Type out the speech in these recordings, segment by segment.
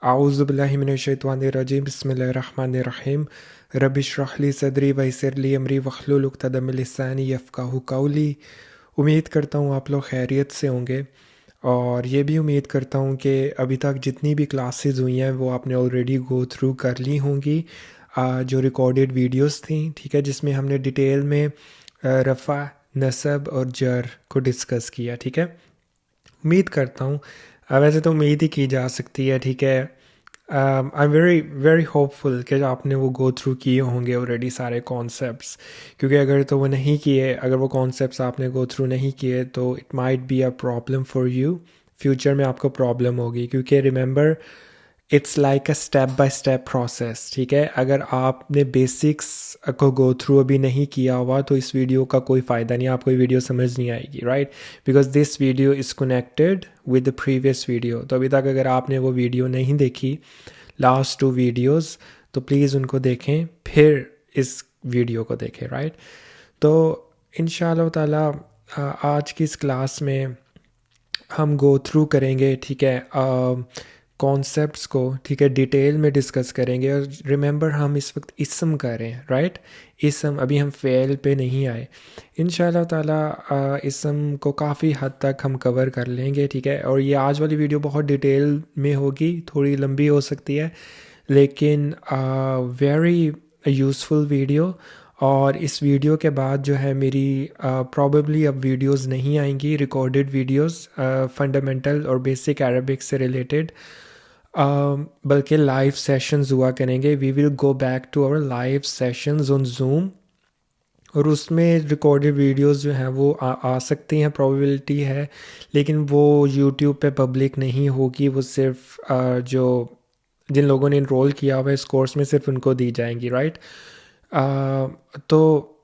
आऊज़ुबिल्लाहिमिनश्शैतानिर्रजीम बिस्मिल्लाहिर्रहमानिर्रहीम रब्बि इश्रह ली सदरी वयस्सिर ली अमरी वहलुल उक़्दतम मिन लिसानी यफ़क़हू क़ौली। उम्मीद करता हूँ आप लोग खैरियत से होंगे और ये भी उम्मीद करता हूँ कि अभी तक जितनी भी क्लासेस हुई हैं वो आपने ऑलरेडी गो थ्रू कर ली होंगी। जो रिकॉर्डेड वीडियोस थी, ठीक है, जिसमें हमने डिटेल में रफ़ा, नसब और जर को डिस्कस किया, ठीक है। उम्मीद करता हूँ, वैसे तो उम्मीद ही की जा सकती है, ठीक है। I am very very hopeful कि आपने वो गो थ्रू किए होंगे ऑलरेडी सारे कॉन्सेप्ट्स, क्योंकि अगर तो वो नहीं किए, अगर वो कॉन्सेप्ट्स आपने गो थ्रू नहीं किए तो it might be a problem for you. Future में आपको प्रॉब्लम होगी, क्योंकि remember it's like a step by step process, ठीक है। अगर आपने बेसिक्स को गो थ्रू अभी नहीं किया हुआ तो इस वीडियो का कोई फ़ायदा नहीं, आपको ये वीडियो समझ नहीं आएगी, right, because this video is connected with the previous video. तो अभी तक अगर आपने वो वीडियो नहीं देखी, लास्ट 2 वीडियोस, तो प्लीज़ उनको देखें, फिर इस वीडियो को देखें, राइट। तो इंशाअल्लाह ताला आज की इस क्लास में हम गो थ्रू करेंगे, ठीक है, कॉन्सेप्ट्स को, ठीक है, डिटेल में डिस्कस करेंगे। और रिमेंबर हम इस वक्त इसम कर रहे हैं, राइट, इसम, अभी हम फ़ेल पे नहीं आए। इंशाल्लाह ताला इसम को काफ़ी हद तक हम कवर कर लेंगे, ठीक है। और ये आज वाली वीडियो बहुत डिटेल में होगी, थोड़ी लंबी हो सकती है, लेकिन वेरी यूज़फुल वीडियो। और इस वीडियो के बाद जो है मेरी प्रॉबेबली अब वीडियोस नहीं आएंगी, रिकॉर्डेड वीडियोस फंडामेंटल और बेसिक अरबिक से रिलेटेड, बल्कि लाइव सेशंस हुआ करेंगे। We will go back to our live sessions on Zoom, और उसमें रिकॉर्डेड वीडियोस जो हैं वो आ सकती हैं, प्रोबेबिलिटी है, लेकिन वो यूट्यूब पे पब्लिक नहीं होगी। वो सिर्फ जो जिन लोगों ने इनरोल किया हुआ है इस कोर्स में, सिर्फ उनको दी जाएंगी, राइट। तो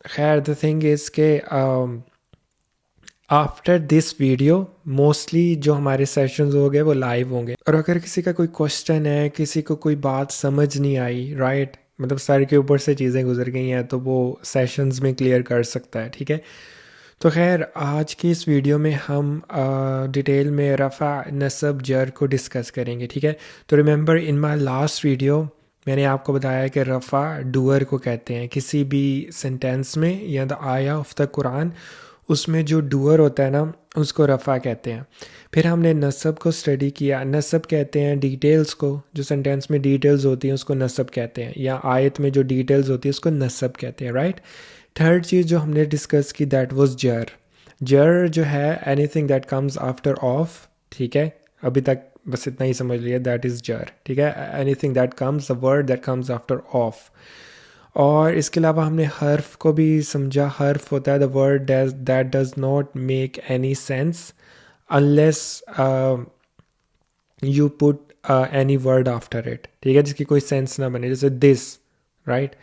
खैर द थिंग इज़ के आफ्टर दिस वीडियो मोस्टली जो हमारे सेशंस हो गए वो लाइव होंगे। और अगर किसी का कोई क्वेश्चन है, किसी को कोई बात समझ नहीं आई, राइट, मतलब सर के ऊपर से चीज़ें गुजर गई हैं, तो वो सेशंस में क्लियर कर सकता है, ठीक है। तो खैर आज की इस वीडियो में हम डिटेल में रफ़ा, नसब, जर को डिस्कस करेंगे, ठीक है। तो remember in my last video मैंने आपको बताया कि रफ़ा डूअर को कहते हैं किसी भी सेंटेंस में, या द आया ऑफ द कुरान, उसमें जो डूअर होता है ना, उसको रफ़ा कहते हैं। फिर हमने नसब को स्टडी किया। नसब कहते हैं डिटेल्स को, जो सेंटेंस में डिटेल्स होती हैं उसको नसब कहते हैं, या आयत में जो डिटेल्स होती है उसको नसब कहते हैं, राइट। थर्ड चीज़ जो हमने डिस्कस की दैट वाज जर। जर जो है anything that comes after of, ठीक है, अभी तक बस इतना ही समझ लिया, दैट इज़ जर, ठीक है। Anything that comes, the word that comes after of. और इसके अलावा हमने हर्फ को भी समझा। हर्फ होता है the word that does not make any sense unless you put any word after it, ठीक है, जिसकी कोई सेंस ना बने, जैसे दिस, राइट।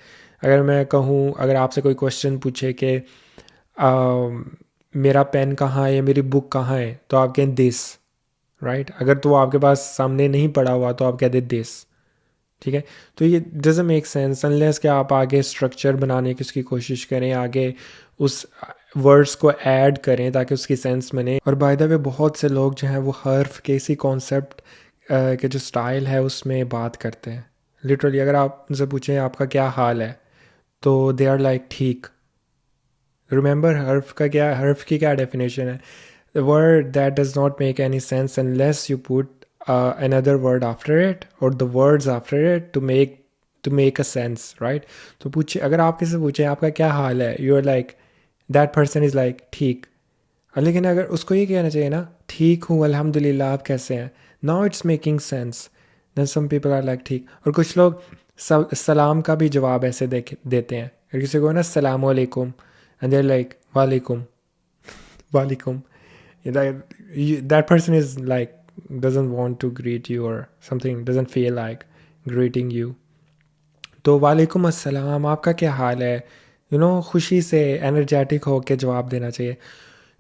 अगर मैं कहूँ, अगर आपसे कोई क्वेश्चन पूछे कि मेरा पेन कहाँ है या मेरी बुक कहाँ है, तो आप कहें दिस, राइट। अगर तो आपके पास सामने नहीं पड़ा हुआ तो आप कह दे दिस, ठीक है। तो ये डजंट मेक सेंस अनलेस कि आप आगे स्ट्रक्चर बनाने की उसकी कोशिश करें, आगे उस वर्ड्स को ऐड करें ताकि उसकी सेंस बने। और बाय द वे बहुत से लोग जो हैं वो हर्फ के इसी कॉन्सेप्ट के जो स्टाइल है उसमें बात करते हैं। लिटरली अगर आप उनसे पूछें आपका क्या हाल है, तो दे आर लाइक ठीक। रिमेंबर हर्फ का क्या, हर्फ की क्या डेफिनेशन है? The word that does not make any sense unless you put another word after it or the words after it to make a sense, right? तो पूछे, अगर आप किसी से पूछे आपका क्या हाल है, you are like, that person is like ठीक। लेकिन अगर उसको ये कहना चाहिए ना, ठीक हूँ अल्हम्दुलिल्लाह, आप कैसे हैं, now it's making sense, then some people are like ठीक। और कुछ लोग सलाम का भी जवाब ऐसे देते हैं। अगर किसी को ना सलाम वालेकुम, and they're like वालेकुम वालेकुम, that person is like doesn't want to greet you or something, doesn't feel like greeting you। तो वालेकुम अस्सलाम, आपका क्या हाल है, खुशी से एनर्जेटिक हो के जवाब देना चाहिए।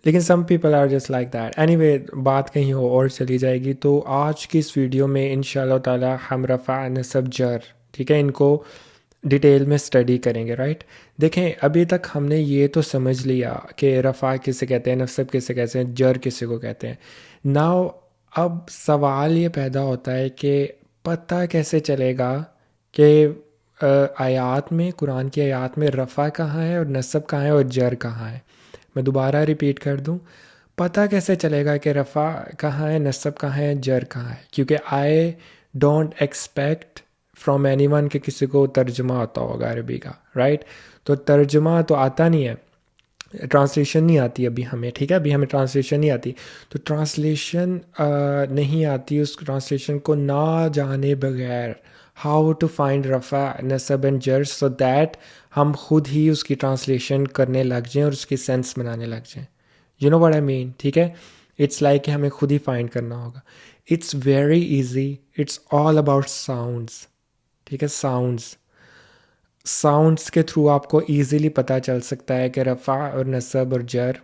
लेकिन some people are just like that. Anyway, बात कहीं हो और चली जाएगी। तो आज की इस वीडियो में इंशाल्लाह ताला हम रफ़ा, नसब, जर, ठीक है, इनको डिटेल में स्टडी करेंगे, राइट। देखें, अभी तक हमने ये तो समझ लिया कि रफ़ा किसे कहते हैं, नसब किसे कहते हैं, जर किसे को कहते हैं। नाउ अब सवाल ये पैदा होता है कि पता कैसे चलेगा कि आयात में, कुरान की आयात में रफ़ा कहाँ है और नस्ब कहाँ है और जर कहाँ है? मैं दोबारा रिपीट कर दूं, पता कैसे चलेगा कि रफ़ा कहाँ है, नस्ब कहाँ है, जर कहाँ है? क्योंकि I don't expect from anyone कि किसी को तर्जुमा आता होगा अरबी का, राइट? तो तर्जुमा तो आता नहीं है, ट्रांसलेशन नहीं आती अभी हमें, ठीक है? अभी हमें ट्रांसलेशन नहीं आती, तो ट्रांसलेशन नहीं आती, उस ट्रांसलेशन को ना जाने बगैर हाउ टू फाइंड रफ़ा, नसब एंड जर, सो दैट हम खुद ही उसकी ट्रांसलेशन करने लग जाएं और उसकी सेंस बनाने लग जाएं। You know what I mean, ठीक है? इट्स लाइक हमें खुद ही फाइंड करना होगा। It's very easy, it's all about sounds, ठीक है? साउंड्स के थ्रू आपको इजीली पता चल सकता है कि रफ़ा और नसब और जर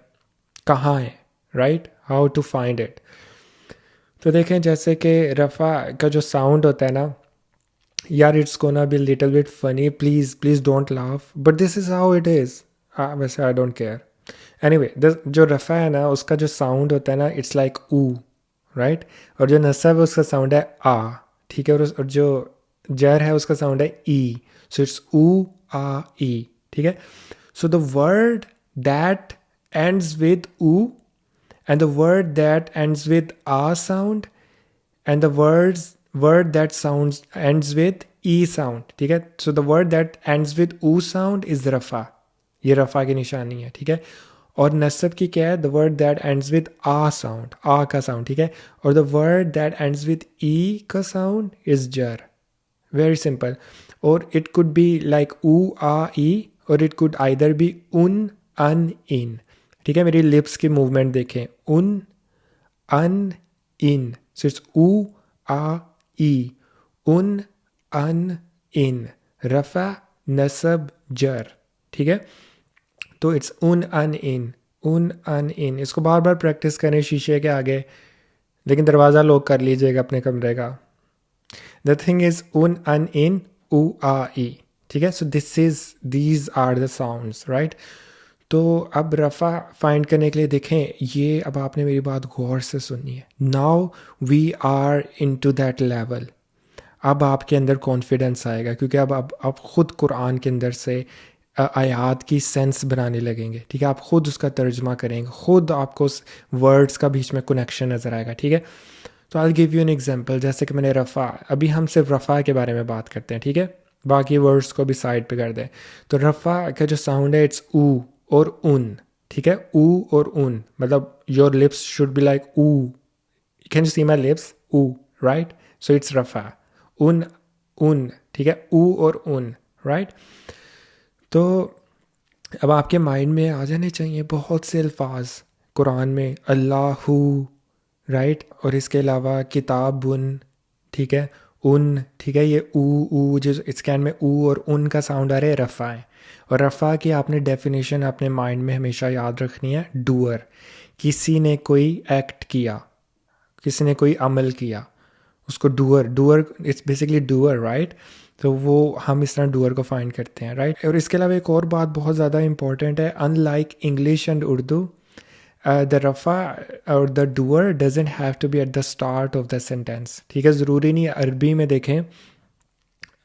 कहाँ है, right? How to find it. तो देखें, जैसे कि रफ़ा का जो साउंड होता है ना यार, it's gonna be little bit funny, please please don't laugh, but this is how it is. वैसे आई डोंट केयर। एनीवे, जो रफ़ा है ना उसका जो साउंड होता है ना, इट्स लाइक ऊ, राइट? और जो नसब है उसका साउंड है आ, ठीक है? और जो जर है उसका साउंड है ई, सो इट्स ऊ आ ई, ठीक है? सो the word that ends with ऊ and the word that ends with a sound and the word that sounds ends with e sound, ठीक है? so the word that ends with u sound is रफ़ा, ये रफ़ा की निशानी है, ठीक है? और नस्ब की क्या है? the word that ends with a sound, आ का साउंड, ठीक है? और the word that ends with e का sound is jar, very simple. और it could be like u a e और it could either be un an in, ठीक है? मेरी लिप्स की मूवमेंट देखें, उन अन इन, सो इट्स ऊ आ ई, उन अन इन, रफ़ा नसब जर, ठीक है? तो इट्स उन अन इन, उन अन इन। इसको बार बार प्रैक्टिस करें शीशे के आगे, लेकिन दरवाज़ा लॉक कर लीजिएगा अपने कमरे का। द थिंग इज उन अन इन ऊ आ ई, ठीक है? So these are the sounds, right? तो अब रफ़ा फाइंड करने के लिए देखें, ये अब आपने मेरी बात गौर से सुननी है। Now we are into that level लेवल। अब आपके अंदर कॉन्फिडेंस आएगा, क्योंकि अब आप ख़ुद कुरान के अंदर से आयात की सेंस बनाने लगेंगे, ठीक है? आप ख़ुद उसका तर्जमा करेंगे, ख़ुद आपको उस वर्ड्स का बीच में कनेक्शन नज़र आएगा, ठीक है? तो I give you an example. जैसे कि मैंने रफ़ा, अभी हम सिर्फ रफ़ा के बारे में बात करते हैं, ठीक है? बाकी वर्ड्स को भी साइड पे कर दें। तो रफ़ा का जो साउंड है इट्स ऊ और उन, ठीक है? ऊ और उन, मतलब your lips should be like ऊ, can you see my lips? ऊ, राइट? सो इट्स रफ़ा, उन उन, ठीक है? ऊ और उन, राइट? तो अब आपके माइंड में आ जाने चाहिए बहुत से अल्फाज कुरान में, अल्लाहू, राइट? और इसके अलावा किताबुन, ठीक है? उन, ठीक है? ये ऊ जो इसके एंड में ऊ और उन का साउंड आ रहा है, रफ़ा है। और रफ़ा की आपने डेफिनेशन अपने माइंड में हमेशा याद रखनी है, डूअर। किसी ने कोई एक्ट किया, किसी ने कोई अमल किया, उसको doer it's basically doer, right? तो वो हम इस तरह डूअर को फाइंड करते हैं, राइट? और इसके अलावा एक और बात बहुत ज़्यादा इंपॉर्टेंट है, unlike English and Urdu, the रफ़ा और the doer doesn't have to be at the start of the sentence, ठीक है? ज़रूरी नहीं है। अरबी में देखें,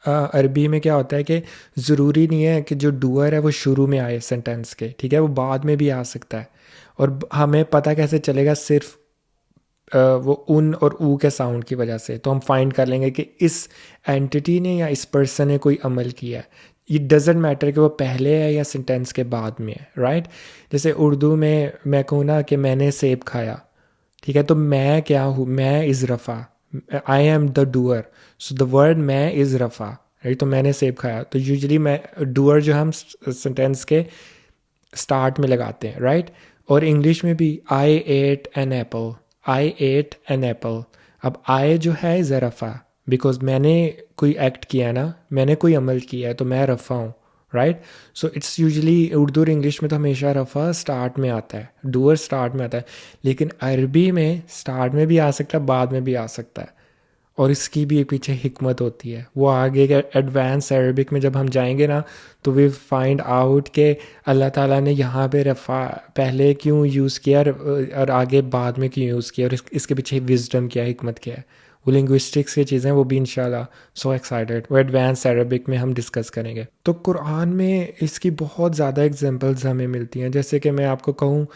अरबी में क्या होता है कि ज़रूरी नहीं है कि जो डूअर है वो शुरू में आए सेंटेंस के, ठीक है? वो बाद में भी आ सकता है। और हमें पता कैसे चलेगा? सिर्फ वो उन और ऊ के साउंड की वजह से। तो हम फाइंड कर लेंगे कि इस एंटिटी ने या इस पर्सन ने कोई अमल किया है। इट डजेंट मैटर कि वो पहले है या सेंटेंस के बाद में है, राइट? जैसे उर्दू में मैं कहूँ ना कि मैंने सेब खाया, ठीक है? तो मैं क्या हूँ? मैं इज़ रफ़ा, I am the doer, so the word मैं इज़ रफ़ा, राइट? तो मैंने सेब खाया। तो यूजुअली मैं डूअर जो हम सेंटेंस के स्टार्ट में लगाते हैं, राइट? और इंग्लिश में भी आई eight an apple, I eight an apple. अब आई जो है इज़ रफ़ा, बिकॉज मैंने कोई एक्ट किया ना, मैंने कोई अमल किया है, तो मैं रफ़ा हूँ, right? So it's usually Urdu और इंग्लिश में तो हमेशा रफ़ा स्टार्ट में आता है, डूअर स्टार्ट में आता है, लेकिन अरबी में स्टार्ट में भी आ सकता है, बाद में भी आ सकता है। और इसकी भी एक पीछे हिकमत होती है। वो आगे के एडवांस अरबिक में जब हम जाएंगे ना, तो वी फाइंड आउट के अल्लाह ताला ने यहाँ पे रफ़ा पहले क्यों यूज़ किया और आगे बाद में क्यों यूज़ किया, और इसके पीछे विजडम क्या है, हिकमत क्या है, वो लिंग्विस्टिक्स की चीज़ें, वो भी इंशाल्लाह। सो एक्साइटेड, वो एडवांस अरबिक में हम डिस्कस करेंगे। तो कुरान में इसकी बहुत ज़्यादा एग्जांपल्स हमें मिलती हैं। जैसे कि मैं आपको कहूँ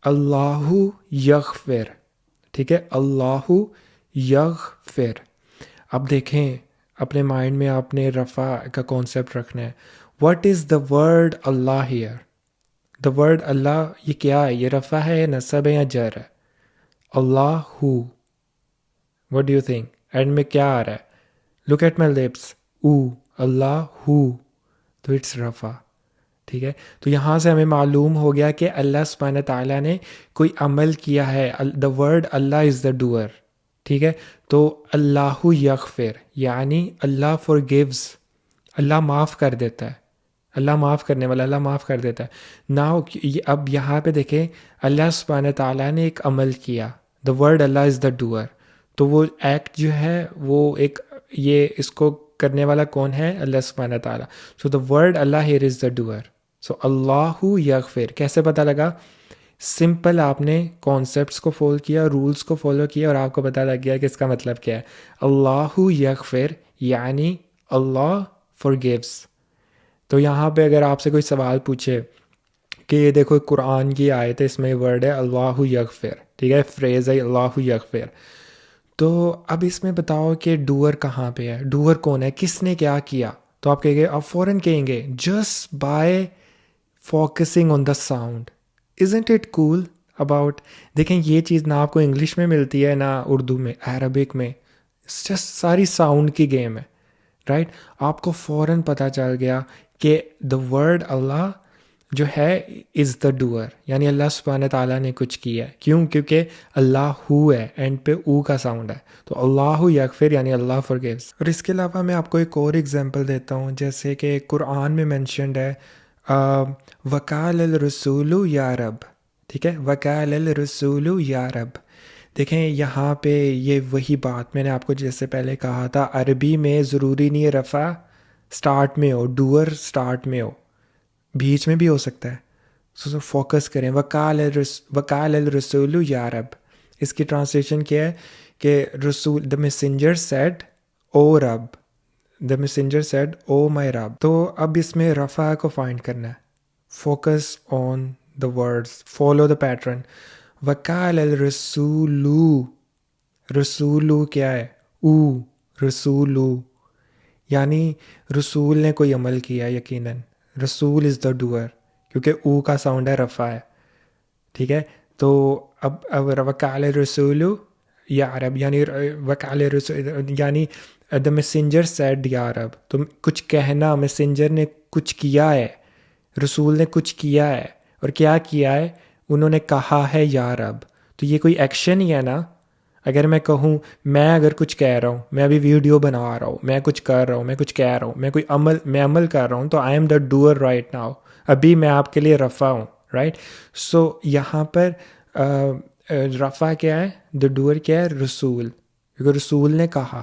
अल्लाहु यगफिर, ठीक है, अल्लाहु यगफिर। अब देखें, अपने माइंड में आपने रफ़ा का कॉन्सेप्ट रखना है। What is the word Allah here? The word Allah ये क्या है? ये रफ़ा है या नसब है या जर है? अल्लाहु, what do you think? And में क्या आ रहा है? लुक एट माई लिप्स, ऊ, अल्लाहु, तो इट्स रफ़ा। ठीक है, तो यहाँ से हमें मालूम हो गया कि अल्लाह सुब्हानहू तआला ने कोई अमल किया है। The word Allah is the doer. ठीक है, तो अल्लाहु यगफिर यानी अल्लाह फॉरगिव्स, अल्लाह माफ़ कर देता है, अल्लाह माफ़ करने वाला, अल्लाह माफ़ कर देता है। नाउ अब यहाँ पे देखें, अल्लाह सुब्हानहू तआला ने एक अमल किया, the word Allah is the doer. तो वो एक्ट जो है वो एक, ये इसको करने वाला कौन है? अल्लाह सुब्हानहू तआला। So the word Allah here is the doer. सो अल्लाहु यगफिर कैसे पता लगा? सिंपल, आपने कॉन्सेप्ट्स को फॉलो किया, रूल्स को फॉलो किया और आपको पता लग गया कि इसका मतलब क्या है। अल्लाहु यगफिर यानी अल्लाह फॉरगिव्स। तो यहाँ पे अगर आपसे कोई सवाल पूछे कि ये देखो कुरान की आयत है, इसमें वर्ड है अल्लाहु यगफिर, ठीक है, फ्रेज़ है अल्लाहु यगफिर, तो अब इसमें बताओ कि डूअर कहाँ पे है? डूअर कौन है? किसने क्या किया? तो आप कहेंगे, आप फ़ौरन कहेंगे just by focusing on the sound. Isn't it cool about? देखें, ये चीज़ ना आपको इंग्लिश में मिलती है ना उर्दू में, अरबिक में। इट्स जस्ट सारी साउंड की गेम है, राइट? आपको फ़ौरन पता चल गया कि द वर्ड अल्लाह जो है इज़ द डूअर, यानी अल्लाह सुब्हानहू तआला ने कुछ किया है। क्यों? क्योंकि अल्लाह हु है, एंड पे ऊ का साउंड है, तो अल्लाहु यगफिर यानी अल्लाह फॉरगिव्स। और इसके अलावा मैं आपको एक और एग्जांपल देता हूँ, जैसे कि कुरान में मेंशन्ड है वकाल अल रसूलु या रब, ठीक है, वकाल अल रसूलु या रब। देखें, यहाँ पे ये वही बात मैंने आपको जैसे पहले कहा था, अरबी में ज़रूरी नहीं है रफ़ा स्टार्ट में हो, डूअर स्टार्ट में हो, बीच में भी हो सकता है। सो फोकस करें, वकाल अल रसूलु या रब। इसकी ट्रांसलेशन क्या है कि रसूल, द मैसेंजर सेड ओ रब, the messenger said O my रब। तो अब इसमें रफ़ा को फाइंड करना है। Focus on the words, follow the pattern. वकाल अल रसूलू, रसूलू क्या है? ऊ, रसूलू यानी रसूल ने कोई अमल किया, यकीनन रसूल इज़ द डूअर, क्योंकि ऊ का साउंड है, रफ़ा है, ठीक है। तो अब वकाल रसूलु या अरब यानी वकाल रसूल यानी द मैसेंजर सेड या अरब, तो कुछ कहना, मैसेंजर ने कुछ किया है, रसूल ने कुछ किया है, और क्या किया है? उन्होंने कहा है या अरब। तो ये कोई एक्शन ही है ना। अगर मैं कहूँ, मैं अगर कुछ कह रहा हूँ, मैं अभी वीडियो बना रहा हूँ, मैं कुछ कर रहा हूँ, मैं कुछ कह रहा हूँ, मैं कोई अमल कर रहा हूँ, तो आई am the doer right now. अभी मैं आपके लिए रफ़ा हूँ, राइट। सो यहाँ पर रफ़ा क्या है? द डूअर क्या है? रसूल, क्योंकि रसूल ने कहा।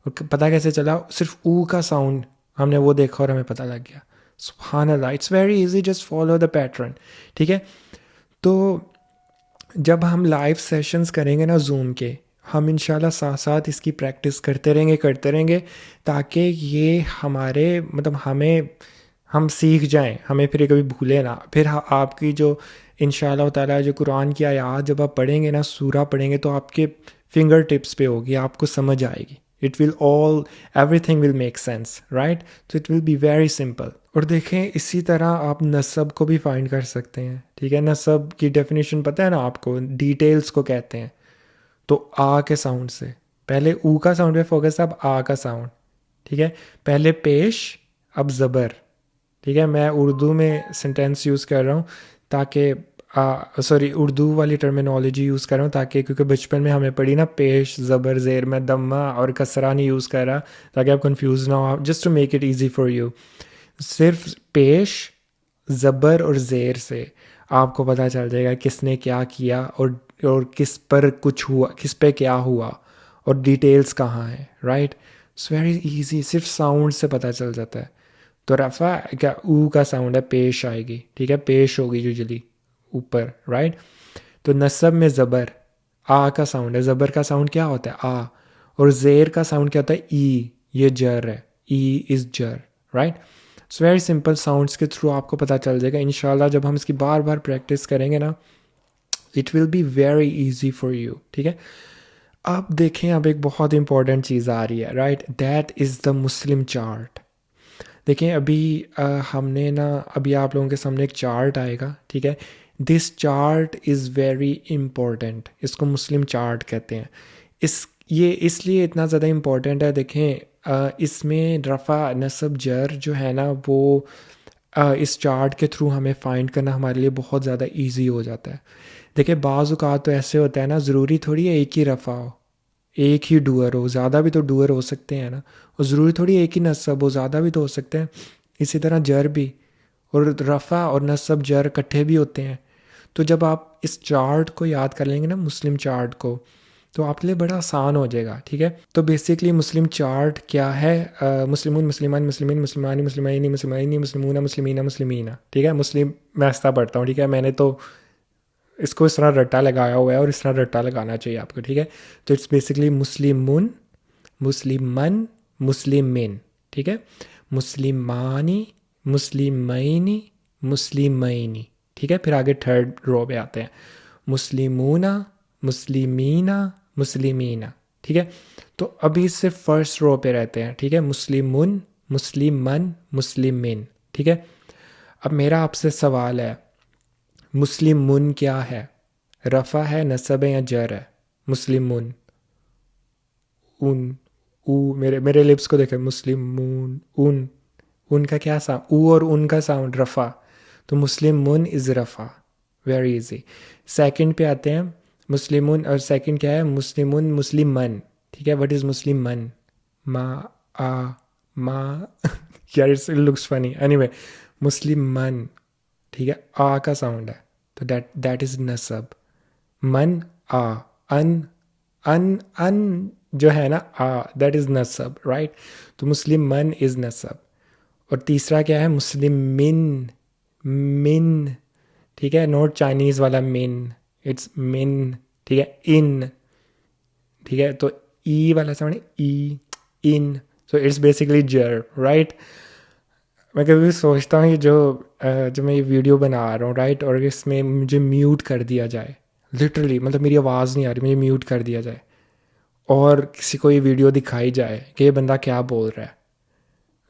और पता कैसे चला? सिर्फ ऊ का साउंड हमने वो देखा और हमें पता लग गया। सुभान अल्लाह, it's very easy, just follow the pattern, ठीक है। तो जब हम लाइव सेशंस करेंगे ना जूम के, हम इंशाल्लाह साथ साथ इसकी प्रैक्टिस करते रहेंगे ताकि ये हमारे मतलब हम सीख जाएं, हमें फिर कभी भूले ना। फिर आपकी जो इंशाल्लाह ताला जो कुरान की आयत जब आप पढ़ेंगे ना, सूरा पढ़ेंगे, तो आपके फिंगर टिप्स पे होगी, आपको समझ आएगी। It will all, everything will make sense, right. तो it will be very simple. और देखें, इसी तरह आप नसब को भी फाइंड कर सकते हैं, ठीक है। नसब की डेफिनेशन पता है ना आपको, डिटेल्स को कहते हैं। तो आ के साउंड से, पहले ऊ का साउंड पे फोकस, अब आ का साउंड, ठीक है। पहले पेश, अब ज़बर, ठीक है। मैं उर्दू में सेंटेंस यूज़ कर रहा हूँ ताकि सॉरी, उर्दू वाली टर्मिनोलॉजी यूज़ कर रहा हूँ ताकि, क्योंकि बचपन में हमें पढ़ी ना पेश, ज़बर, ज़ेर, मैं दम्मा और कसरा नहीं यूज़ कर रहा ताकि आप कंफ्यूज ना हो, just to make it easy for you. सिर्फ पेश, ज़बर और ज़ेर से आपको पता चल जाएगा किसने क्या किया और किस पर कुछ हुआ, किस पे क्या हुआ, और डिटेल्स कहाँ है, राइट। इट्स वेरी इजी, सिर्फ साउंड से पता चल जाता है। तो रफ़ा क्या? ऊ का साउंड है, पेश आएगी, ठीक है, पेश होगी यूजुअली ऊपर, राइट। तो नसब में ज़बर, आ का साउंड है, ज़बर का साउंड क्या होता है? आ। और ज़ेर का साउंड क्या होता है? ई, ये जर है, ई इज़ जर, right? So very simple, sounds के थ्रू आपको पता चल जाएगा इंशाल्लाह। जब हम इसकी बार बार प्रैक्टिस करेंगे ना, it will be very easy for you, ठीक है? अब देखें, अब एक बहुत इंपॉर्टेंट चीज़ आ रही है, right? That is the Muslim chart. देखें अभी हमने ना, अभी आप लोगों के सामने एक चार्ट आएगा, ठीक है? This chart is very important, इसको मुस्लिम चार्ट कहते हैं। ये इसलिए इतना ज़्यादा इम्पोर्टेंट है, देखें इसमें रफ़ा नसब जर जो है ना, वो इस चार्ट के थ्रू हमें फाइंड करना हमारे लिए बहुत ज़्यादा ईजी हो जाता है। देखिए बाज़ औक़ात तो ऐसे होता है ना, ज़रूरी थोड़ी है एक ही रफ़ा हो, एक ही डूअर हो, ज़्यादा भी तो डूअर हो सकते हैं ना, और ज़रूरी थोड़ी एक ही नसब हो, ज़्यादा भी तो हो सकते हैं। इसी तरह जर भी, और रफ़ा और नसब जर इकट्ठे भी होते हैं। तो जब आप इस चार्ट को याद कर लेंगे ना, मुस्लिम चार्ट को, तो आपके लिए बड़ा आसान हो जाएगा, ठीक है? तो बेसिकली मुस्लिम चार्ट क्या है? मुस्लिमून, मुस्लिमान, मुस्लिमीन, मुस्लिमानी, मुस्लिमाइनी, मुस्लिमाइनी, मुस्लिमूना, मुस्लिमीना, मुस्लिमीना, ठीक है? मुस्लिम मैं ऐसा पढ़ता हूँ, ठीक है? मैंने तो इसको इस तरह रट्टा लगाया हुआ है और इस तरह रट्टा लगाना चाहिए आपको, ठीक है? तो इट्स बेसिकली मुस्लिमुन, मुस्लिमन, मुस्लिमिन, ठीक है? मुस्लिमानी, मुस्लिमैनी, मुस्लिमैनी, ठीक है? फिर आगे थर्ड रो पे आते हैं, मुस्लिमूना, मुस्लिमीना, मुस्लिमीना, ठीक है? तो अभी इससे फर्स्ट रो पे रहते हैं, ठीक है? मुस्लिमुन, मुस्लिमन, मुस्लिमिन, ठीक है? अब मेरा आपसे सवाल है, मुस्लिमुन क्या है? रफ़ा है, नसब है या जर है? मुस्लिमुन, उन, ऊ, मेरे मेरे लिप्स को देखें, मुस्लिमून, उन का क्या साउंड? ऊ और उन का साउंड रफ़ा, तो मुस्लिमुन इज़ रफ़ा, वेरी इजी। सेकंड पे आते हैं, मुस्लिमुन, और सेकंड क्या है? मुस्लिमुन, मुस्लिमन, ठीक है? व्हाट इज़ मुस्लिमन? मा, आ, मा यार इट्स लुक्स फनी, एनीवे मुस्लिमन, ठीक है? आ का साउंड है, तो दैट इज़ नसब। मन, आ, अन, अन जो है ना, आ, दैट इज़ नसब, राइट? तो मुस्लिम मन इज़ नसब। और तीसरा क्या है? मुस्लिम मिन, मिन, ठीक है? नॉट चाइनीज़ वाला मिन, इट्स मिन, ठीक है? इन, ठीक है? तो ई वाला साउंड है, ई, इन, सो इट्स बेसिकली जर, राइट? मैं कभी भी सोचता हूँ कि जो मैं ये वीडियो बना रहा हूँ, राइट, और इसमें मुझे म्यूट कर दिया जाए, लिटरली, मतलब मेरी आवाज़ नहीं आ रही, मुझे म्यूट कर दिया जाए, और किसी को ये वीडियो दिखाई जाए कि ये बंदा क्या बोल रहा है,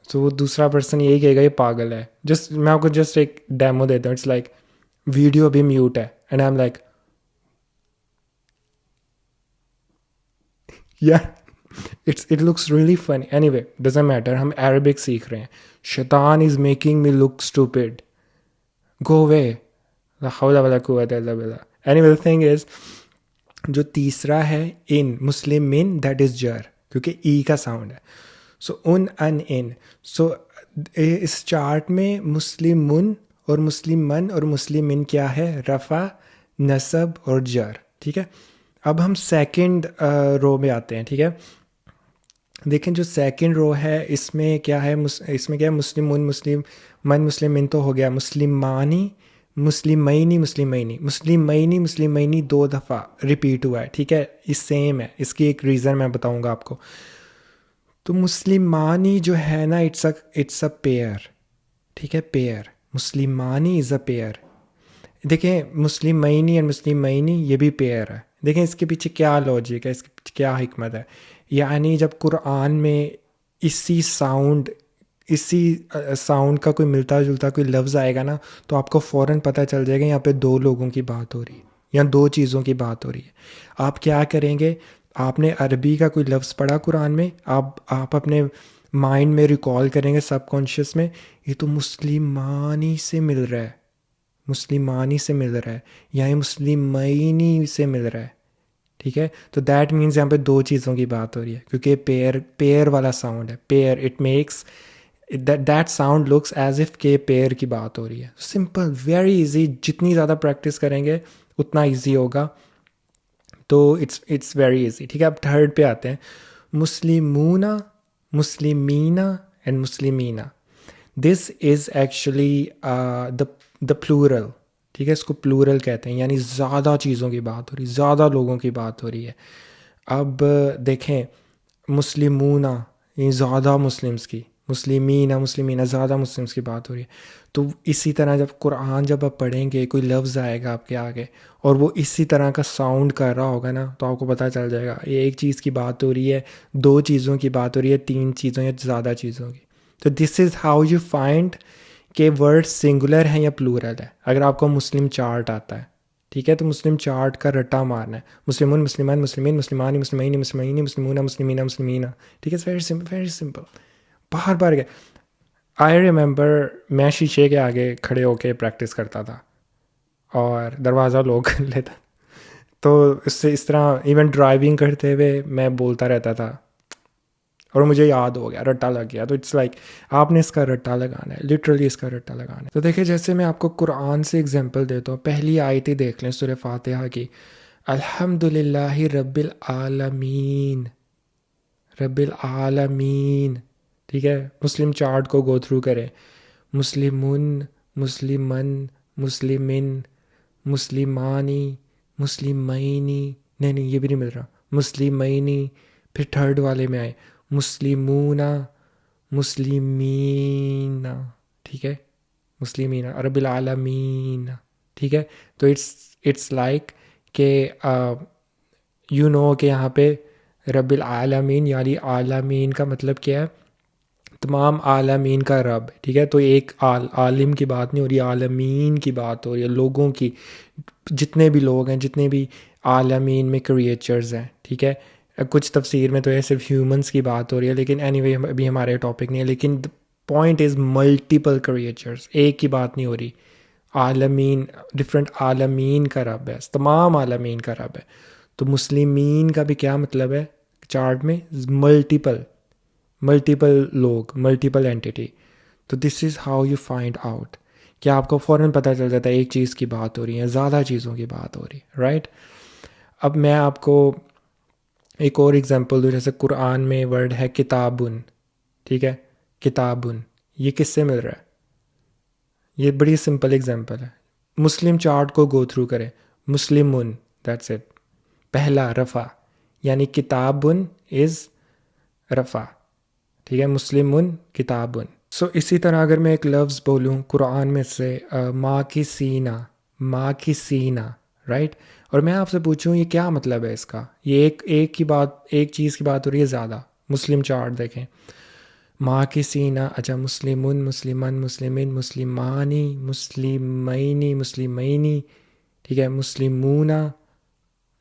तो वो दूसरा पर्सन यही कहेगा ये पागल है। जस्ट मैं आपको जस्ट एक डेमो देता हूँ, इट्स लाइक वीडियो अभी म्यूट है एंड आई एम लाइक, या it looks really funny, anyway doesn't matter, हम अरबिक सीख रहे हैं। शैतान is making me look stupid, go away, ला हौला वला कुव्वता इल्ला बिल्लाह। एनीवे द थिंग इज, जो तीसरा है इन, मुस्लिम मिन, दैट इज जर, क्योंकि ई का साउंड है। सो उन, अन, इन, सो इस चार्ट में मुस्लिम मुन और मुस्लिम मन और मुस्लिम मिन क्या है? रफ़ा, नसब और जर, ठीक है? अब हम सेकंड रो में आते हैं, ठीक है? देखें जो सेकंड रो है इसमें क्या है? इसमें क्या है? मुस्लिम मुन, मुस्लिम मन, मुस्लिम मिन तो हो गया, मुस्लिमानी, मुस्लिमैनी, मुस्लिमैनी, मुस्लिमैनी, मुस्लिमैनी दो दफ़ा रिपीट हुआ है, ठीक है? ये सेम है, इसकी एक रीज़न मैं बताऊंगा आपको। तो मुस्लिमानी जो है ना, इट्स अ पेयर, ठीक है? पेयर, मुस्लिमानी इज़ अ पेयर। देखें मुस्लिमैनी एंड मुस्लिमैनी ये भी पेयर है। देखें इसके पीछे क्या लॉजिक है, इसके पीछे क्या हिकमत है। यानी जब कुरान में इसी साउंड का कोई मिलता जुलता कोई लफ्ज़ आएगा ना, तो आपको फ़ौरन पता चल जाएगा यहाँ पे दो लोगों की बात हो रही है या दो चीज़ों की बात हो रही है। आप क्या करेंगे? आपने अरबी का कोई लफ्ज़ पढ़ा कुरान में, आप अपने माइंड में रिकॉल करेंगे, सबकॉन्शियस में, ये तो मुस्लिमानी से मिल रहा है, मुस्लिमानी से मिल रहा है, या ये मुस्लिमैनी से मिल रहा है, ठीक है? तो दैट मीन्स यहाँ पे दो चीज़ों की बात हो रही है, क्योंकि पेयर वाला साउंड है, pair, it makes that sound looks as if के पेयर की बात हो रही है। सिंपल, वेरी इजी, जितनी ज़्यादा प्रैक्टिस करेंगे उतना इजी होगा, तो इट्स वेरी इजी, ठीक है? अब थर्ड पे आते हैं, मुस्लिमूना, मुस्लिमीना एंड मुस्लिमीना। This is actually the plural, ठीक है? इसको प्लूरल कहते हैं, यानी ज़्यादा चीज़ों की बात हो रही, ज़्यादा लोगों की बात हो रही है। अब देखें मुस्लिमूना, ये ज़्यादा मुस्लिम्स की, मुस्लिमीना मुस्लिमीना ज़्यादा मुस्लिम्स की बात हो रही है। तो इसी तरह जब कुरान जब आप पढ़ेंगे कोई लफ्ज़ आएगा आपके आगे और वो इसी तरह का साउंड कर रहा होगा ना, तो आपको पता चल जाएगा ये एक चीज़ की बात हो रही है, दो चीज़ों की बात हो रही है, तीन चीज़ों या ज़्यादा चीज़ों की। तो this is how you find कि वर्ड सिंगुलर है या प्लूरल है। अगर आपको मुस्लिम चार्ट आता है, ठीक है, तो मुस्लिम चार्ट का रट्टा मारना है, मुस्लिमुन मुस्लिमान मुस्लिमीन मुस्लिमानी मुस्लिमीन मुस्लिमीन मुस्लिमूना मुस्लिमीना मुस्लिमीना, ठीक है, वेरी सिंपल। बार बार गए। आई रिमेंबर मैं शीशे के आगे खड़े होके प्रैक्टिस करता था और दरवाज़ा लॉक कर लेता, तो इससे इस तरह इवन ड्राइविंग करते हुए मैं बोलता रहता था और मुझे याद हो गया, रट्टा लग गया। तो इट्स लाइक आपने इसका रट्टा लगाना है, लिटरली इसका रट्टा लगाना है। तो देखिए, जैसे मैं आपको कुरान से एग्जांपल देता हूँ, पहली आयत देख लें सूरह फातिहा की, अल्हम्दुलिल्लाहि रब्बिल आलमीन, रब्बिल आलमीन, ठीक है। मुस्लिम चार्ट को गो थ्रू करें, मुस्लिमुन, मुस्लिमन, मुस्लिमिन, मुस्लिमानी, मुस्लिमैनी, नहीं ये भी नहीं मिल रहा, मुस्लिमैनी। फिर थर्ड वाले में आए, मुस्लिमूना, मुस्लिमीना, ठीक है, मुस्लिमीना, रब्बिल आलमीन, ठीक है। तो इट्स लाइक के यू नो कि यहाँ पे रब्बिल आलमीन यानी आलमीन का मतलब क्या है, तमाम आलमीन का रब, ठीक है। तो एक आलिम की बात नहीं हो रही, आलमीन की बात हो रही है, लोगों की, जितने भी लोग हैं, जितने भी आलमीन में क्रिएचर्स हैं, ठीक है। कुछ तफसीर में तो ये सिर्फ ह्यूमंस की बात हो रही है, लेकिन एनीवे अभी हमारे टॉपिक नहीं है, लेकिन पॉइंट इज़ मल्टीपल क्रिएचर्स, एक की बात नहीं हो रही। आलमीन, डिफरेंट आलमीन का रब है, तमाम आलमीन का रब है। तो मुस्लिमीन का भी क्या मतलब है चार्ट में, मल्टीपल, मल्टीपल लोग, मल्टीपल एंटिटी। तो this is how you find out कि आपको फ़ौरन पता चल जाता है एक चीज़ की बात हो रही है, ज़्यादा चीज़ों की बात हो रही है, राइट। अब मैं आपको एक और एग्जांपल दूँ, जैसे कुरान में वर्ड है किताबुन, ठीक है, किताबुन, ये किससे मिल रहा है? ये बड़ी सिंपल एग्जांपल है। मुस्लिम चार्ट को गो थ्रू करें, मुस्लिमुन, दैट्स इट, पहला रफ़ा, यानी किताबुन इज़ रफ़ा, ठीक है, मुस्लिमुन किताबुन। सो इसी तरह अगर मैं एक लफ्ज़ बोलूँ कुरान में से माँ की सीना, माँ की सीना, राइट, और मैं आपसे पूछूं ये क्या मतलब है इसका, ये एक की बात, एक चीज़ की बात हो रही है ज़्यादा। मुस्लिम चार्ट देखें, माँ की सीना, अच्छा, मुस्लिमुन, मुस्लिमन, मुस्लिमिन, मुस्लिमानी, मुस्लिमैनी, मुस्लिमैनी, ठीक है, मुस्लिमूना,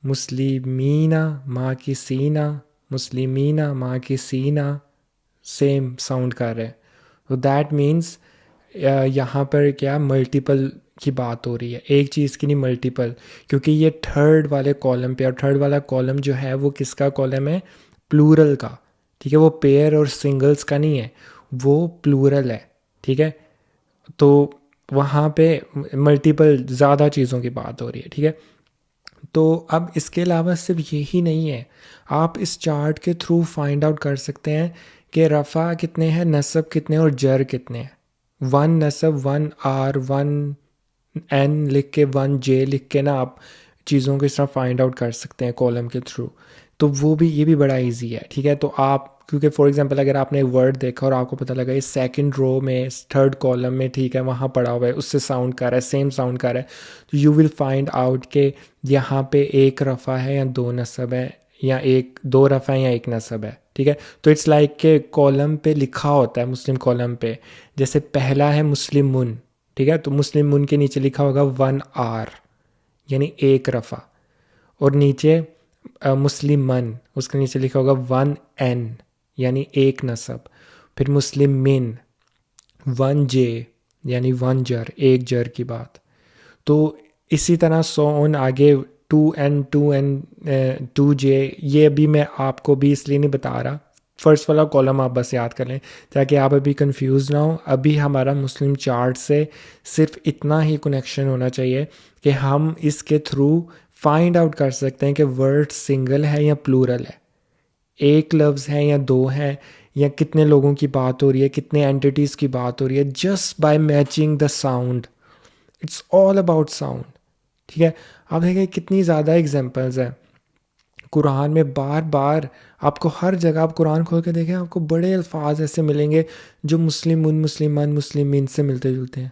मुस्लिमीना, माँ की सीना, मुस्लिमीना, माँ की सीना, सेम साउंड कर रहे हैं। तो दैट मीन्स यहाँ पर क्या मल्टीपल की बात हो रही है, एक चीज़ की नहीं, मल्टीपल, क्योंकि ये थर्ड वाले कॉलम पे, और थर्ड वाला कॉलम जो है वो किसका कॉलम है, प्लूरल का, ठीक है, वो पेयर और सिंगल्स का नहीं है, वो प्लूरल है, ठीक है। तो वहाँ पे मल्टीपल, ज़्यादा चीज़ों की बात हो रही है, ठीक है। तो अब इसके अलावा सिर्फ यही नहीं है, आप इस चार्ट के थ्रू फाइंड आउट कर सकते हैं कि रफ़ा कितने हैं, नसब कितने और जर कितने हैं। वन नसब, वन आर, वन एन लिख के, वन जे लिख के ना आप चीज़ों को इस तरह फाइंड आउट कर सकते हैं कॉलम के थ्रू। तो वो भी, ये भी बड़ा इजी है, ठीक है। तो आप, क्योंकि फॉर एग्जांपल अगर आपने एक वर्ड देखा और आपको पता लगा ये सेकंड रो में, थर्ड कॉलम में, ठीक है, वहाँ पड़ा हुआ है, उससे साउंड कर रहा है, सेम साउंड कर रहा है, तो यू विल फाइंड आउट के यहाँ पे एक रफ़ा है या दो नसब है, या एक, दो रफ़ा है या एक नसब है, ठीक है। तो इट्स लाइक के कॉलम पे लिखा होता है, मुस्लिम कॉलम पे, जैसे पहला है मुस्लिमुन, ठीक है, तो मुस्लिमुन के नीचे लिखा होगा वन आर, यानी एक रफ़ा, और नीचे मुस्लिमन, उसके नीचे लिखा होगा वन एन, यानी एक नसब। फिर मुस्लिम मिन, वन जे, यानी वन जर, एक जर की बात। तो इसी तरह सो ऑन आगे, टू एन टू जे, ये अभी मैं आपको भी इसलिए नहीं बता रहा, फर्स्ट वाला कॉलम आप बस याद कर लें ताकि आप अभी कंफ्यूज ना हो। अभी हमारा मुस्लिम चार्ट से सिर्फ इतना ही कनेक्शन होना चाहिए कि हम इसके थ्रू फाइंड आउट कर सकते हैं कि वर्ड सिंगल है या प्लूरल है, एक लफ्ज़ है या दो हैं, या कितने लोगों की बात हो रही है, कितने एंटिटीज़ की बात हो रही है, just by matching the sound. It's all about sound, ठीक है। आप देखिए कितनी ज़्यादा एग्जांपल्स हैं कुरान में बार बार आपको हर जगह, आप कुरान खोल के देखें, आपको बड़े अल्फाज ऐसे मिलेंगे जो मुस्लिमुन, मुस्लिमान, मुस्लिमीन से मिलते जुलते हैं।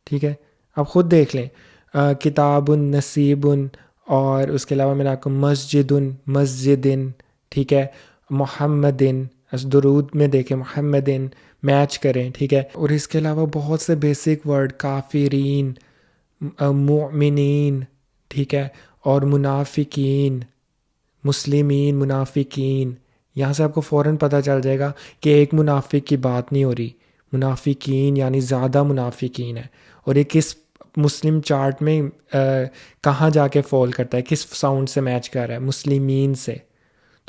ठीक है, आप ख़ुद देख लें, किताबुन, नसीबुन, और उसके अलावा मैंने आपको मस्जिदुन, मस्जिदिन, ठीक है, मोहम्मदिन, दुरूद में देखें मोहम्मदिन, मैच करें। ठीक है, और इसके अलावा बहुत से बेसिक वर्ड, काफिरीन, मुमिनीन, ठीक है, और मुनाफिकीन, मुस्लिमीन, मुनाफिकीन। यहाँ से आपको फ़ौरन पता चल जाएगा कि एक मुनाफिक की बात नहीं हो रही, मुनाफिकीन यानी ज़्यादा मुनाफिकीन है। और ये किस मुस्लिम चार्ट में कहाँ जाके फॉल करता है, किस साउंड से मैच कर रहा है, मुस्लिमीन से।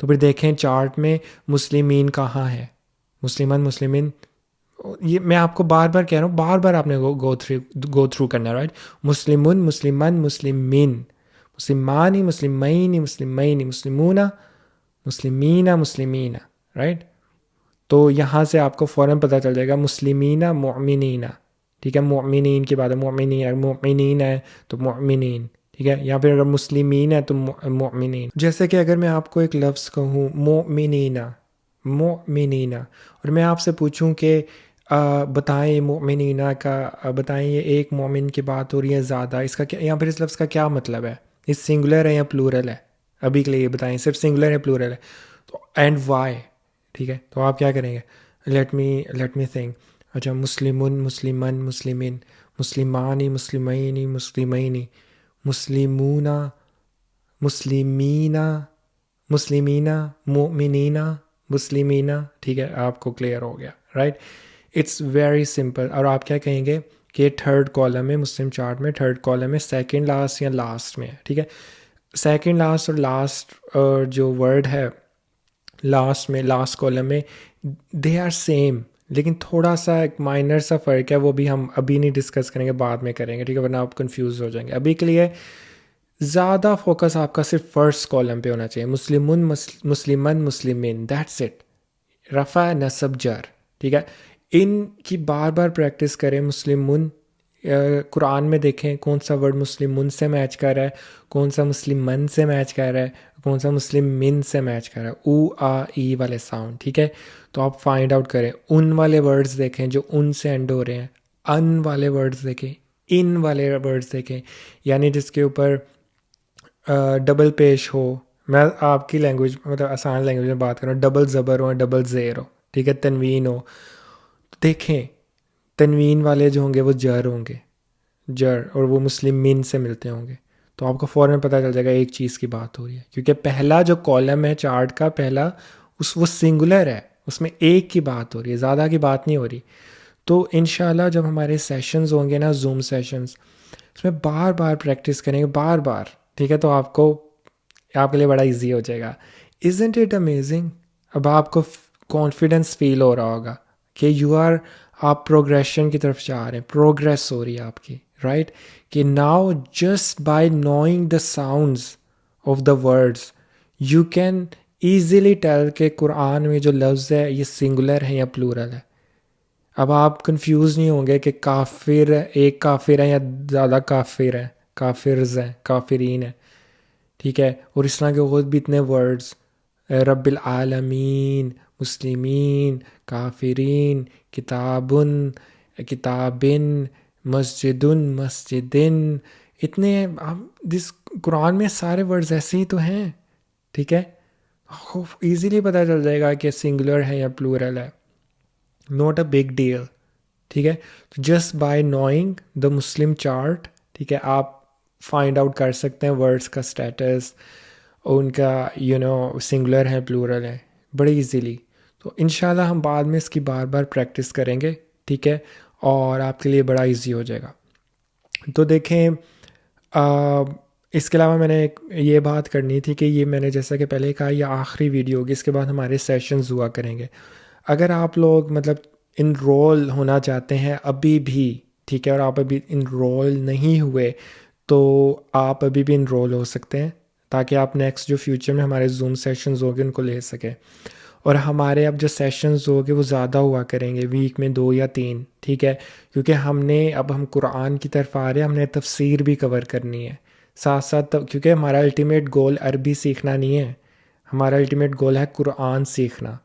तो फिर देखें चार्ट में मुस्लिमीन कहाँ है, मुस्लिमान, मुस्लिमीन। ये मैं आपको बार बार कह रहा हूँ, बार बार आपने गो थ्रू करना है, राइट। मुस्लिमुन, मुस्लिमान, मुस्लिमीन, मुस्लिमानी, मुस्लिमैनी, मुस्लिमैनी, मुस्लिमूना, मुस्लिमीना, मुस्लिमीना, राइट। तो यहाँ से आपको फ़ौरन पता चल जाएगा मुस्लिमीना, मुअमिनीना। ठीक है, मुअमिनीन की बात है, मुअमिनीन, अगर मुअमिनीन है तो मुअमिनीन। ठीक है, या फिर अगर मुस्लिमीन है तो मुअमिनीन। जैसे कि अगर मैं आपको एक लफ्ज़ कहूँ मुअमिनीना, मुअमिनीना, और मैं आपसे पूछूं कि बताएं मुअमिनीना का, बताएं ये एक मोमिन की बात हो रही है ज़्यादा, इसका क्या, या फिर इस लफ्ज़ का क्या मतलब है, इस सिंगुलर है या प्लूरल है, अभी के लिए ये बताएं, सिर्फ सिंगुलर है प्लूरल है, तो एंड वाई। ठीक है, तो आप क्या करेंगे, लेट मी थिंक। अच्छा, मुस्लिमुन, मुस्लिमन, मुस्लिमिन, मुस्लिमानी, मुस्लिमैनी, मुस्लिमैनी, मुस्लिमूना, मुस्लिमीना, मुस्लिमीना, मुमिनीना, मुस्लिमीना। ठीक है, आपको क्लियर हो गया, राइट। It's very simple. और आप क्या कहेंगे कि थर्ड कॉलम में, मुस्लिम चार्ट में थर्ड कॉलम में सेकंड लास्ट या लास्ट में, ठीक है। सेकंड लास्ट और लास्ट जो वर्ड है लास्ट में, लास्ट कॉलम में, दे आर सेम, लेकिन थोड़ा सा एक माइनर सा फ़र्क है, वो भी हम अभी नहीं डिस्कस करेंगे, बाद में करेंगे। ठीक है, वरना आप कंफ्यूज हो जाएंगे। अभी के लिए ज़्यादा फोकस आपका सिर्फ फर्स्ट कॉलम पे होना चाहिए, मुस्लिमुन, मुस्लिमन, मुस्लिमिन, दैट्स इट। रफ़ा, नसब, जर। ठीक है, इनकी बार बार प्रैक्टिस करें। मुस्लिमुन, कुरान में देखें कौन सा वर्ड मुस्लिमुन से मैच कर रहा है, कौन सा मुस्लिमन से मैच कर रहा है, कौन सा मुस्लिम मिन से मैच कर रहा है, ऊ आ ई वाले साउंड। ठीक है, तो आप फाइंड आउट करें। उन वाले वर्ड्स देखें जो उन से एंड हो रहे हैं, अन वाले वर्ड्स देखें, इन वाले वर्ड्स देखें, यानी जिसके ऊपर डबल पेश हो। मैं आपकी लैंग्वेज, मतलब आसान लैंग्वेज में बात कर रहा हूँ, डबल ज़बर हो, डबल ज़ेर हो, ठीक है, तनवीन हो। देखें, तनवीन वाले जो होंगे वो जर होंगे, जर, और वो मुस्लिम मिन से मिलते होंगे। तो आपको फ़ौरन पता चल जाएगा एक चीज़ की बात हो रही है, क्योंकि पहला जो कॉलम है चार्ट का, पहला वो सिंगुलर है, उसमें एक की बात हो रही है, ज़्यादा की बात नहीं हो रही। तो इंशाल्लाह जब हमारे सेशंस होंगे ना, जूम सेशंस, उसमें बार बार प्रैक्टिस करेंगे, बार बार। ठीक है, तो आपके लिए बड़ा इजी हो जाएगा। Isn't it amazing? अब आपको कॉन्फिडेंस फील हो रहा होगा कि आप प्रोग्रेशन की तरफ जा रहे हैं, प्रोग्रेस हो रही है आपकी, राइट। कि now just by knowing the sounds of the words you can easily tell कि कुरान में जो लफ्ज़ है ये सिंगुलर है या प्लूरल है। अब आप कंफ्यूज नहीं होंगे कि काफिर, एक काफिर है या ज़्यादा काफिर है, काफिर्स हैं, काफिरीन है। ठीक है, और इस तरह के और भी इतने वर्ड्स, रब्बिल आलमीन, मुस्लिमीन, काफिरीन, किताबुन, किताबिन, मस्जिदुन, मस्जिदिन, इतने हम दिस कुरान में सारे वर्ड्स ऐसे ही तो हैं। ठीक है, ईजीली पता चल जाएगा कि सिंगुलर है या प्लूरल है। Not a big deal. ठीक है, तो just by knowing the Muslim chart, ठीक है, आप फाइंड आउट कर सकते हैं वर्ड्स का स्टेटस, उनका सिंगुलर है प्लूरल है, बड़े इजीली। तो इंशाल्लाह हम बाद में इसकी बार बार प्रैक्टिस करेंगे। ठीक है, और आपके लिए बड़ा इजी हो जाएगा। तो देखें, इसके अलावा मैंने ये बात करनी थी कि ये मैंने जैसा कि पहले कहा, ये आखिरी वीडियो होगी, इसके बाद हमारे सेशंस हुआ करेंगे। अगर आप लोग मतलब इनरोल होना चाहते हैं अभी भी, ठीक है, और आप अभी इनरोल नहीं हुए, तो आप अभी भी इनरोल हो सकते हैं, ताकि आप नेक्स्ट जो फ्यूचर में हमारे जूम सेशंस होंगे उनको ले सकें। और हमारे अब जो सेशंस होंगे वो ज़्यादा हुआ करेंगे, वीक में 2 या 3। ठीक है, क्योंकि हम कुरान की तरफ आ रहे हैं, हमने तफसीर भी कवर करनी है साथ साथ, क्योंकि हमारा अल्टीमेट गोल अरबी सीखना नहीं है, हमारा अल्टीमेट गोल है कुरान सीखना,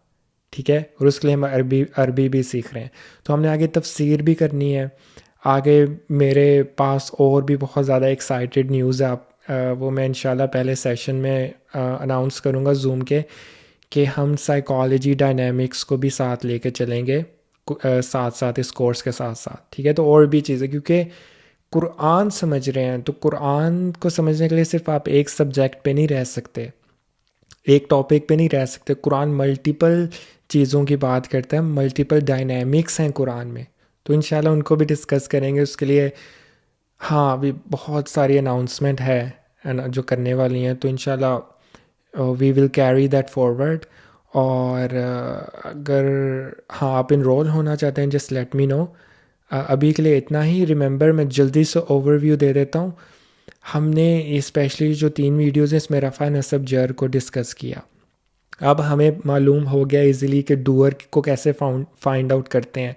ठीक है, और उसके लिए हम अरबी भी सीख रहे हैं। तो हमने आगे तफसीर भी करनी है। आगे मेरे पास और भी बहुत ज़्यादा एक्साइटेड न्यूज़ है, वो मैं इंशाल्लाह पहले सेशन में अनाउंस करूँगा ज़ूम के, कि हम साइकोलॉजी डायनामिक्स को भी साथ लेके चलेंगे साथ साथ इस कोर्स के साथ साथ, ठीक है। तो और भी चीज़ें, क्योंकि कुरान समझ रहे हैं तो कुरान को समझने के लिए सिर्फ आप एक सब्जेक्ट पे नहीं रह सकते, एक टॉपिक पे नहीं रह सकते। कुरान मल्टीपल चीज़ों की बात करता है, मल्टीपल डायनामिक्स हैं कुरान में, तो इंशाल्लाह उनको भी डिस्कस करेंगे। उसके लिए हाँ, अभी बहुत सारी अनाउंसमेंट है जो करने वाली हैं, तो इंशाल्लाह we will carry that forward. और अगर हाँ आप इनरोल होना चाहते हैं, जस्ट लेट मी नो। अभी के लिए इतना ही। रिमेंबर, मैं जल्दी से ओवरव्यू दे देता हूँ। हमने स्पेशली जो 3 वीडियोज़ हैं इसमें रफ़ा नसब जर को डिस्कस किया। अब हमें मालूम हो गया इजीली कि डूअर को कैसे फाइंड आउट करते हैं।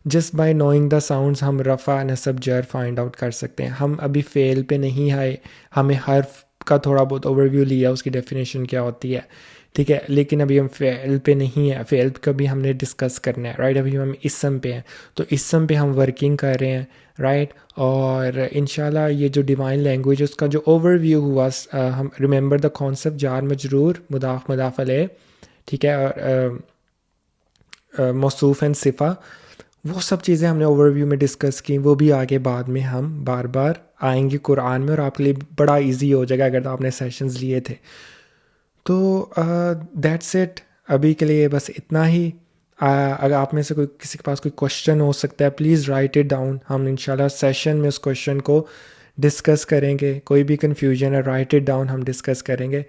Just by knowing the sounds हम रफ़ा नसब जर फाइंड आउट कर सकते हैं। हम अभी फ़ेल पे नहीं आए, हमें हर्फ का थोड़ा बहुत ओवरव्यू लिया, उसकी डेफिनेशन क्या होती है, ठीक है, लेकिन अभी हम फ़ेल पे नहीं है। फ़ेल का भी हमने डिस्कस करना है, राइट। अभी हम इसम पे हैं, तो इसम पे हम वर्किंग कर रहे हैं, राइट। और इंशाल्लाह ये जो डिवाइन लैंग्वेज उसका जो ओवरव्यू हुआ, हम रिमेंबर द कॉन्सेप्ट जार मजरूर मुदाफ अलैह, ठीक है, और मौसूफ़ एंड सिफ़ा, वो सब चीज़ें हमने ओवरव्यू में डिस्कस की। वो भी आगे बाद में हम बार बार आएंगे कुरान में, और आपके लिए बड़ा इजी हो जाएगा अगर आपने सेशंस लिए थे। तो दैट्स इट, अभी के लिए बस इतना ही। अगर आप में से कोई किसी के पास कोई क्वेश्चन हो सकता है, प्लीज़ राइट इट डाउन। हम इंशाल्लाह सेशन में उस क्वेश्चन को डिस्कस करेंगे। कोई भी कन्फ्यूजन है, राइट इट डाउन, हम डिस्कस करेंगे।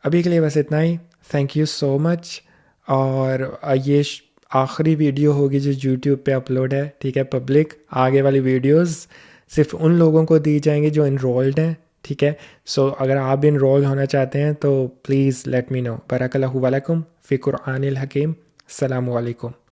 अभी के लिए बस इतना ही। Thank you so much. और ये आखिरी वीडियो होगी जो यूट्यूब पे अपलोड है, ठीक है, पब्लिक। आगे वाली वीडियोस सिर्फ उन लोगों को दी जाएंगी जो इनरोल्ड हैं, ठीक है। सो अगर आप भी इनरोल होना चाहते हैं तो प्लीज़ लेट मी नो। बरकल्लाहु अलैकुम फ़ी कुरआनिल हकीम। अस्सलामु अलैकुम।